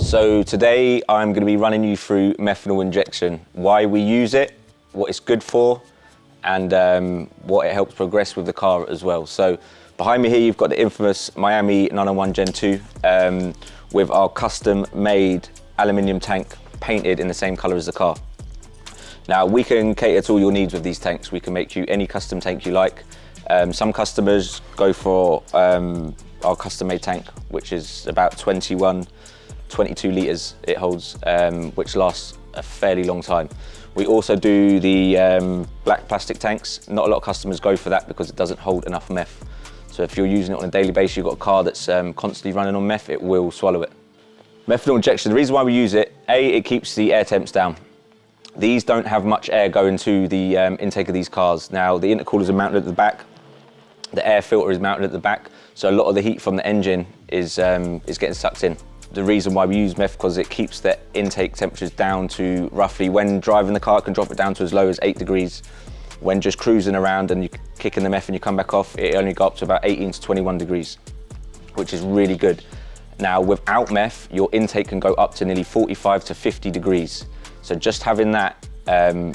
So today I'm going to be running you through methanol injection, why we use it, what it's good for, and what it helps progress with the car as well. So behind me here you've got the infamous Miami 901 Gen 2 with our custom made aluminium tank painted in the same colour as the car. Now we can cater to all your needs with these tanks. We can make you any custom tank you like. Some customers go for our custom made tank, which is about 22 litres it holds, which lasts a fairly long time. We also do the black plastic tanks. Not a lot of customers go for that because it doesn't hold enough meth. So if you're using it on a daily basis, you've got a car that's constantly running on meth, it will swallow it. Methanol injection, the reason why we use it, it keeps the air temps down. These don't have much air going to the intake of these cars. Now the intercoolers are mounted at the back, the air filter is mounted at the back, so a lot of the heat from the engine is getting sucked in. The reason why we use meth because it keeps the intake temperatures down to roughly, when driving the car, it can drop it down to as low as 8 degrees. When just cruising around and you kick in the meth and you come back off, it only got up to about 18 to 21 degrees, which is really good. Now without meth, your intake can go up to nearly 45 to 50 degrees. So just having that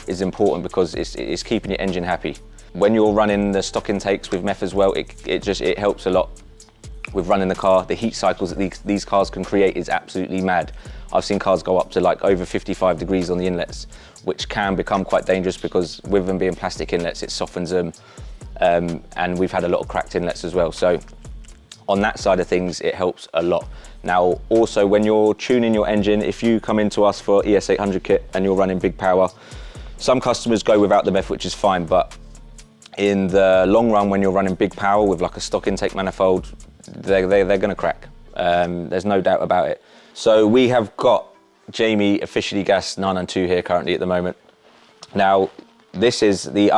is important because it's keeping your engine happy. When you're running the stock intakes with meth as well, it helps a lot with running the car. The heat cycles that these cars can create is absolutely mad. I've seen cars go up to like over 55 degrees on the inlets, which can become quite dangerous because with them being plastic inlets, it softens them, and we've had a lot of cracked inlets as well. So on that side of things, it helps a lot. Now, also when you're tuning your engine, if you come into us for ES800 kit and you're running big power, some customers go without the meth, which is fine, but in the long run, when you're running big power with like a stock intake manifold, they're gonna crack. There's no doubt about it. So we have got Jamie officially gassed 992 here currently at the moment. Now, this is the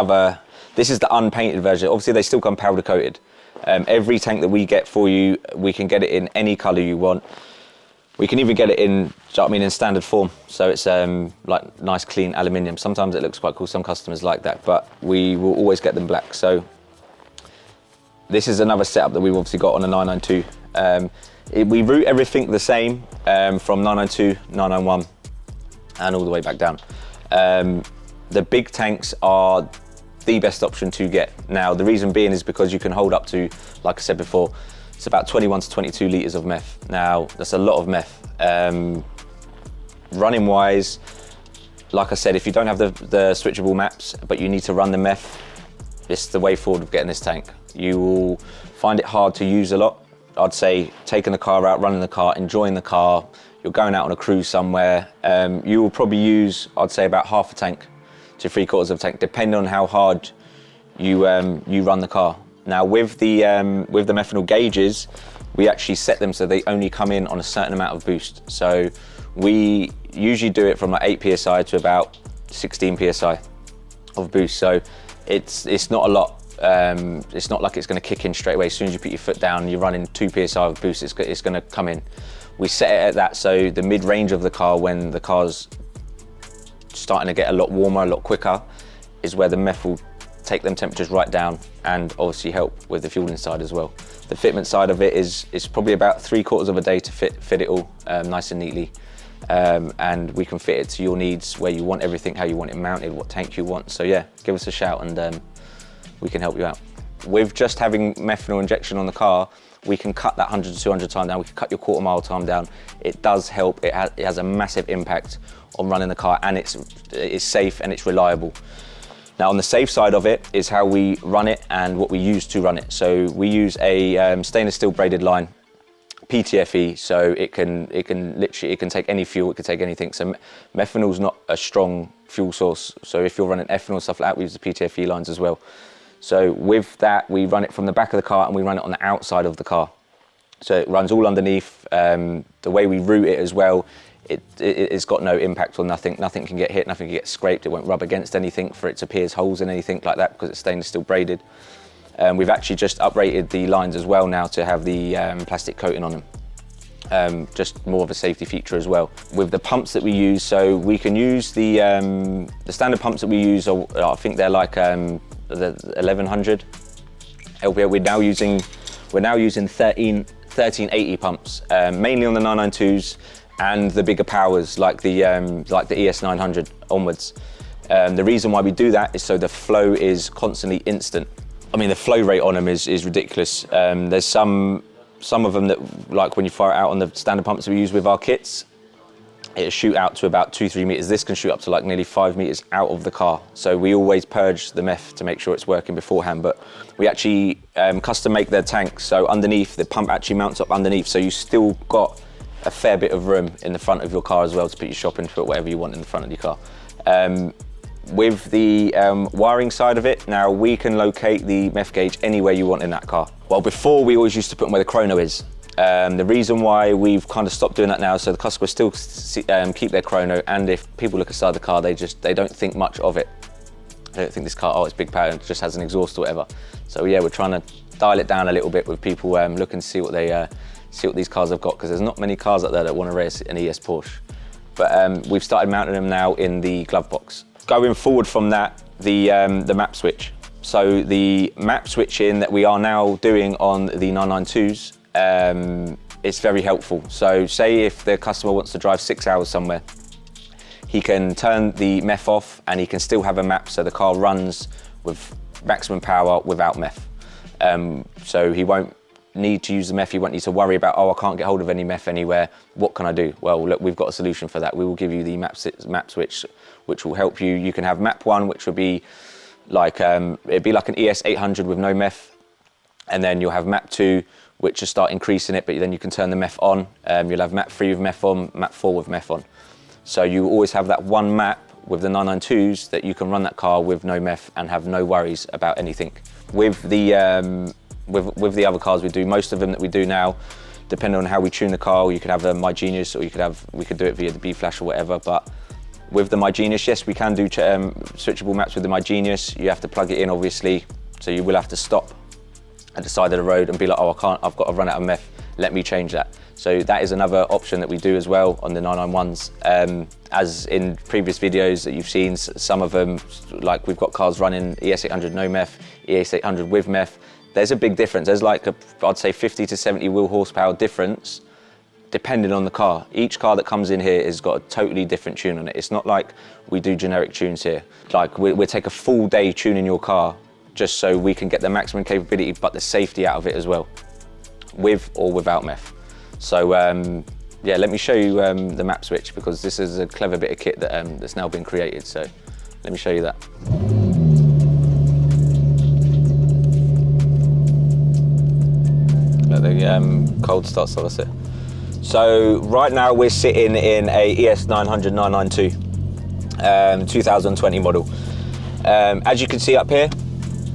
unpainted version. Obviously they still come powder coated. Every tank that we get for you, we can get it in any colour you want. We can even get it in, in standard form. So it's like nice clean aluminium. Sometimes it looks quite cool, some customers like that, but we will always get them black. So this is another setup that we've obviously got on a 992. We route everything the same from 992, 991 and all the way back down. The big tanks are the best option to get. Now, the reason being is because you can hold up to, like I said before, it's about 21 to 22 litres of meth. Now, that's a lot of meth. Running wise, like I said, if you don't have the switchable maps, but you need to run the meth, it's the way forward of getting this tank. You will find it hard to use a lot. I'd say taking the car out, running the car, enjoying the car, you're going out on a cruise somewhere, you will probably use, I'd say, about half a tank to 3/4 of a tank, depending on how hard you run the car. Now with the methanol gauges, we actually set them so they only come in on a certain amount of boost. So we usually do it from like 8 PSI to about 16 PSI of boost. So it's not a lot. It's not like it's going to kick in straight away. As soon as you put your foot down and you're running 2 PSI of boost, it's going to come in. We set it at that, so the mid-range of the car, when the car's starting to get a lot warmer, a lot quicker, is where the meth will take them temperatures right down and obviously help with the fuel inside as well. The fitment side of it is probably about 3/4 of a day to fit it all nice and neatly. And we can fit it to your needs, where you want everything, how you want it mounted, what tank you want. So yeah, give us a shout and we can help you out. With just having methanol injection on the car, we can cut that 100 to 200 time down, we can cut your 1/4 mile time down. It does help, it has a massive impact on running the car, and it's safe and it's reliable. Now on the safe side of it is how we run it and what we use to run it. So we use a stainless steel braided line, PTFE, so it can take any fuel, it can take anything. So methanol's not a strong fuel source. So if you're running ethanol, stuff like that, we use the PTFE lines as well. So with that, we run it from the back of the car and we run it on the outside of the car. So it runs all underneath. The way we route it as well, it's got no impact on nothing. Nothing can get hit, nothing can get scraped. It won't rub against anything for it to pierce holes in anything like that because it's stainless steel braided. We've actually just uprated the lines as well now to have the plastic coating on them. Just more of a safety feature as well. With the pumps that we use, so we can use the standard pumps that we use, I think they're like the 1100 LPA. We're now using 1380 pumps, mainly on the 992s, and the bigger powers like the ES900 onwards. The reason why we do that is so the flow is constantly instant. I mean, the flow rate on them is ridiculous. There's some of them that, like when you fire it out on the standard pumps we use with our kits, it'll shoot out to about 2-3 meters. This can shoot up to like nearly 5 meters out of the car. So we always purge the meth to make sure it's working beforehand, but we actually custom make their tanks. So underneath, the pump actually mounts up underneath. So you still got a fair bit of room in the front of your car as well to put your shopping, to put whatever you want in the front of your car. With the wiring side of it, now we can locate the meth gauge anywhere you want in that car. Well, before we always used to put them where the chrono is. The reason why we've kind of stopped doing that now, so the customers still keep their chrono, and if people look inside the car, they don't think much of it. They don't think this car, oh, it's big power, it just has an exhaust or whatever. So yeah, we're trying to dial it down a little bit with people looking to see what these cars have got, because there's not many cars out there that want to race an ES Porsche. But we've started mounting them now in the glove box. Going forward from that, the map switch. So the map switching that we are now doing on the 992s, it's very helpful. So say if the customer wants to drive 6 hours somewhere, he can turn the meth off and he can still have a map, so the car runs with maximum power without meth. So he won't need to use the meth, he won't need to worry about, oh, I can't get hold of any meth anywhere, what can I do? Well, look, we've got a solution for that. We will give you the map switch, which will help you. You can have map 1, which would be like, it'd be like an ES800 with no meth, and then you'll have map 2, which will start increasing it, but then you can turn the meth on. You'll have map 3 with meth on, map 4 with meth on. So you always have that one map with the 992s that you can run that car with no meth and have no worries about anything. With the with the other cars we do, most of them that we do now, depending on how we tune the car, you could have a My Genius, or we could do it via the B-Flash or whatever. But with the My Genius, yes, we can do switchable maps with the My Genius. You have to plug it in, obviously, so you will have to stop at the side of the road and be like, oh, I've got to run out of meth, let me change that. So that is another option that we do as well on the 991s. As in previous videos that you've seen, some of them, like we've got cars running ES800 no meth, ES800 with meth. There's a big difference. There's like I'd say 50 to 70 wheel horsepower difference depending on the car. Each car that comes in here has got a totally different tune on it. It's not like we do generic tunes here. Like we'll take a full day tuning your car just so we can get the maximum capability but the safety out of it as well, with or without meth. So yeah, let me show you the map switch, because this is a clever bit of kit that, that's now been created. So let me show you that. Let the cold start, so that's it. So right now we're sitting in a ES900 992, 2020 model. As you can see up here,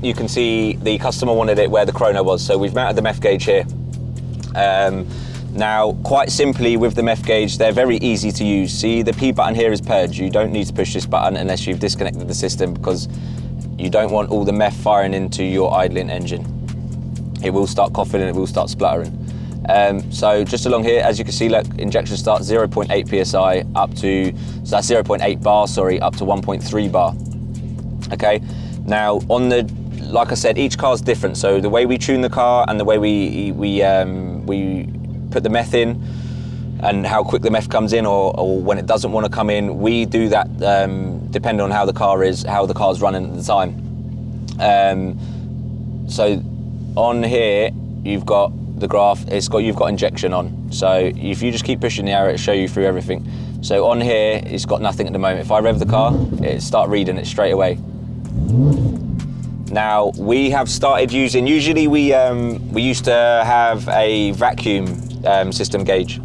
you can see the customer wanted it where the chrono was, so we've mounted the meth gauge here. Now, quite simply with the meth gauge, they're very easy to use. See, the P button here is purge. You don't need to push this button unless you've disconnected the system, because you don't want all the meth firing into your idling engine. It will start coughing and it will start spluttering. So just along here, as you can see, look, injection starts 0.8 psi up to, so that's 0.8 bar, sorry, up to 1.3 bar. Okay, now on the, like I said, each car's different. So the way we tune the car and the way we put the meth in and how quick the meth comes in, or when it doesn't want to come in, we do that depending on how the car is, how the car's running at the time. So on here, you've got the graph, you've got injection on. So if you just keep pushing the arrow, it'll show you through everything. So on here, it's got nothing at the moment. If I rev the car, it'll start reading it straight away. Now, we have started using, usually we used to have a vacuum system gauge.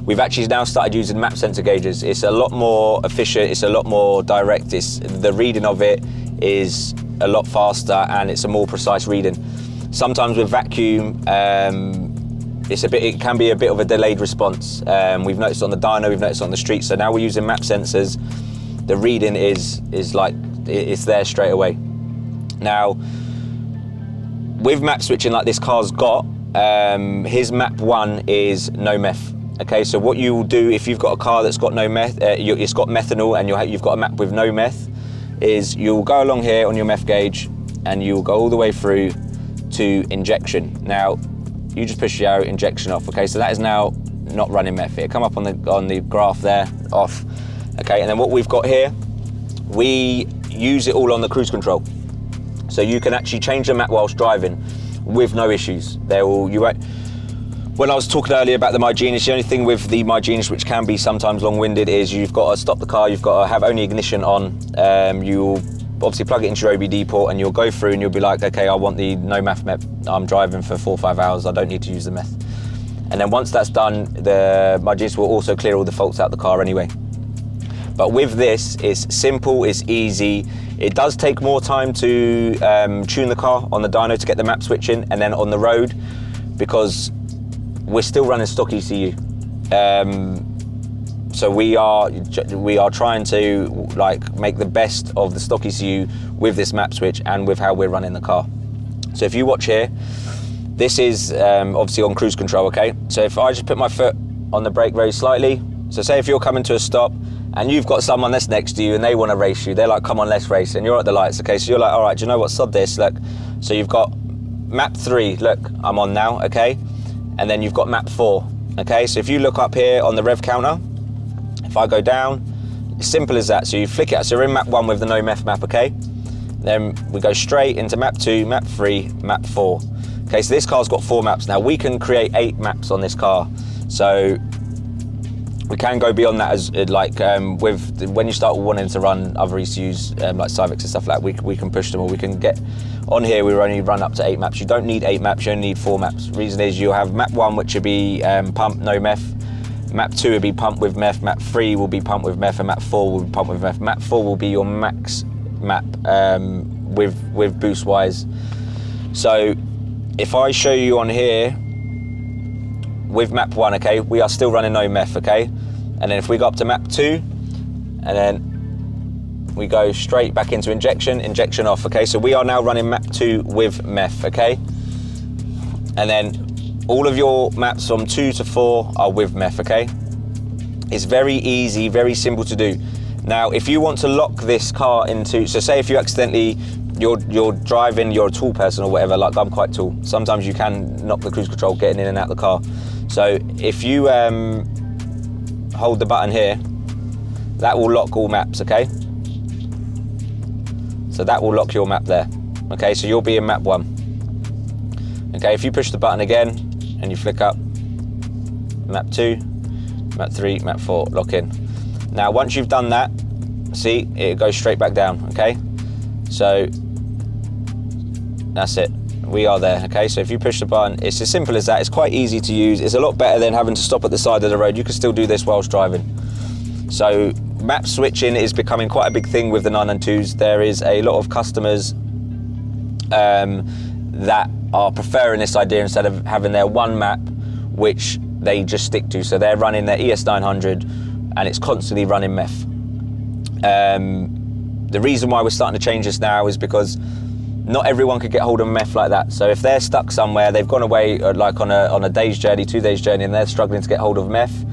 We've actually now started using map sensor gauges. It's a lot more efficient, it's a lot more direct, the reading of it is a lot faster and it's a more precise reading. Sometimes with vacuum, it can be a bit of a delayed response. We've noticed on the dyno, we've noticed on the street, so now we're using map sensors. The reading is like, it's there straight away. Now, with map switching like this car's got, his map 1 is no meth. Okay, so what you will do if you've got a car that's got no meth, it's got methanol and you've got a map with no meth, is you'll go along here on your meth gauge and you'll go all the way through to injection. Now, you just push the arrow, injection off. Okay, so that is now not running meth. It'll come up on the graph there, off. Okay, and then what we've got here, we use it all on the cruise control. So you can actually change the map whilst driving with no issues. When I was talking earlier about the My Genius, the only thing with the My Genius, which can be sometimes long-winded, is you've got to stop the car, you've got to have only ignition on, you'll obviously plug it into your OBD port and you'll go through and you'll be like, okay, I want the no meth, I'm driving for 4 or 5 hours, I don't need to use the meth. And then once that's done, the My Genius will also clear all the faults out the car anyway. But with this, it's simple, it's easy. It does take more time to tune the car on the dyno to get the map switching, and then on the road, because we're still running stock ECU. So we are trying to like make the best of the stock ECU with this map switch and with how we're running the car. So if you watch here, this is obviously on cruise control, okay? So if I just put my foot on the brake very slightly, so say if you're coming to a stop and you've got someone that's next to you and they want to race you, they're like, come on, let's race, and you're at the lights, okay? So you're like, all right, do you know what, sod this, look. So you've got map 3, look, I'm on now, okay? And then you've got map 4, okay? So if you look up here on the rev counter, if I go down, it's simple as that. So you flick it, so we're in map 1 with the no meth map, okay? Then we go straight into map 2, map 3, map 4. Okay, so this car's got 4 maps. Now we can create 8 maps on this car. So we can go beyond that, as when you start wanting to run other ECUs like Civics and stuff like that, we can push them, or we can get on here. We only run up to 8 maps. You don't need 8 maps, you only need 4 maps. Reason is you'll have map 1, which would be pump no meth. Map 2 will be pump with meth. Map 3 will be pump with meth, and map 4 will be pump with meth. Map 4 will be your max map with boost wise. So if I show you on here with map 1, okay, we are still running no meth, okay? And then if we go up to map 2, and then we go straight back into injection off, okay? So we are now running map 2 with meth, okay? And then all of your maps from 2 to 4 are with meth, okay? It's very easy, very simple to do. Now, if you want to lock this car into, so say if you accidentally, you're driving, you're a tall person or whatever, like I'm quite tall. Sometimes you can knock the cruise control getting in and out of the car. So if you hold the button here, that will lock all maps, okay? So that will lock your map there. Okay, so you'll be in map 1. Okay, if you push the button again and you flick up, map 2, map 3, map 4, lock in. Now, once you've done that, see, it goes straight back down, okay? So that's it. We are there, okay? So if you push the button, it's as simple as that. It's quite easy to use. It's a lot better than having to stop at the side of the road. You can still do this whilst driving. So map switching is becoming quite a big thing with the 992s. There is a lot of customers that are preferring this idea instead of having their one map, which they just stick to. So they're running their ES900 and it's constantly running meth. The reason why we're starting to change this now is because not everyone could get hold of meth like that. So if they're stuck somewhere, they've gone away like on a day's journey, 2 days journey, and they're struggling to get hold of meth,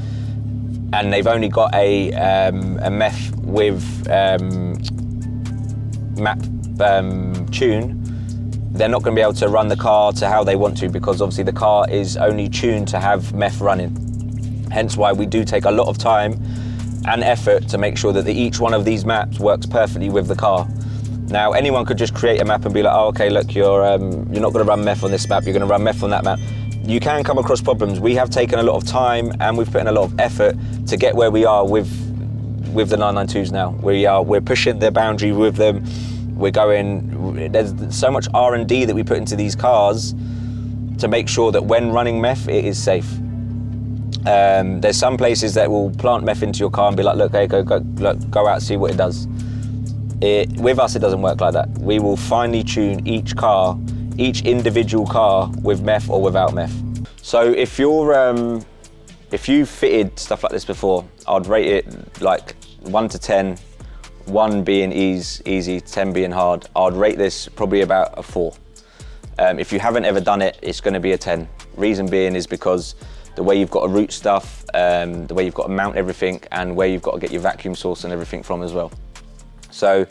and they've only got a meth with map tune, they're not going to be able to run the car to how they want to, because obviously the car is only tuned to have meth running. Hence why we do take a lot of time and effort to make sure that each one of these maps works perfectly with the car. Now, anyone could just create a map and be like, oh, okay, look, you're not going to run meth on this map, you're going to run meth on that map. You can come across problems. We have taken a lot of time and we've put in a lot of effort to get where we are with the 992s now. We're pushing the boundary with them. We're going, there's so much R&D that we put into these cars to make sure that when running meth, it is safe. There's some places that will plant meth into your car and be like, look, hey, go out, see what it does. With us, it doesn't work like that. We will finely tune each car, each individual car, with meth or without meth. So if you've fitted stuff like this before, I'd rate it like 1 to 10, 1 being easy, 10 being hard. I'd rate this probably about a 4. If you haven't ever done it, it's going to be a 10. Reason being is because the way you've got to route stuff, the way you've got to mount everything, and where you've got to get your vacuum source and everything from as well. So,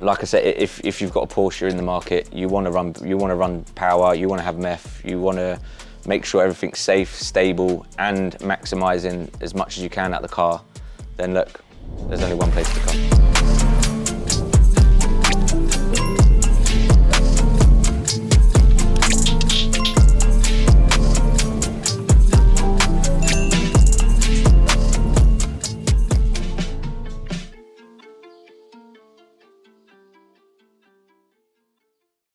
like I said, if you've got a Porsche, you're in the market, you want to run power, you want to have meth, you want to make sure everything's safe, stable, and maximising as much as you can out of the car, then look, there's only one place to come.